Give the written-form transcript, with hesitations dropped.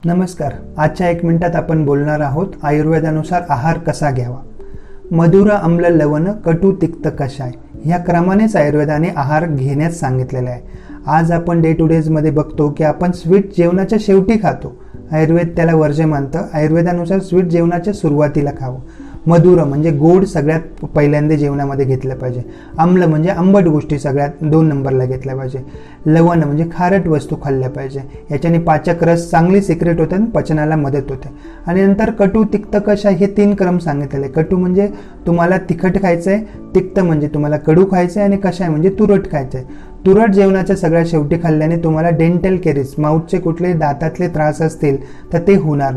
नमस्कार. आजच्या 1 मिनिटात आपण बोलणार आहोत आयुर्वेदानुसार आहार कसा घ्यावा. मधुर, आम्ल, लवण, कटू, तिक्त, कषाय ह्या क्रमानेच आयुर्वेदाने आहार घेण्यास सांगितलेला आहे. आज आपण डे टू डेज मध्ये बघतो की आपण स्वीट जेवणाच्या शेवटी खातो. आयुर्वेद त्याला वर्ज्य मानतं. आयुर्वेदानुसार स्वीट जेवणाच्या सुरुवातीला खावं. मधुर म्हणजे गोड सगळ्यात पहिल्यांदा जेवणामध्ये घेतलं पाहिजे. आम्ल म्हणजे आंबट गोष्टी सगळ्यात 2 नंबरला घेतल्या पाहिजे. लवण म्हणजे खारट वस्तू खाल्ल्या पाहिजे. याच्याने पाचक रस चांगली सिक्रेट होते आणि पचनाला मदत होते. आणि नंतर कटू, तिक्त, कषाय हे 3 क्रम सांगितलेले. कटू म्हणजे तुम्हाला तिखट खायचंय, तिक्त म्हणजे तुम्हाला कडू खायचंय आणि कषाय म्हणजे तुरट खायचंय. तुरट जेवणाच्या सगळ्यात शेवटी खाल्ल्याने तुम्हाला डेंटल केरीज, माउथचे कुठले दातातले त्रास असतील तर ते होणार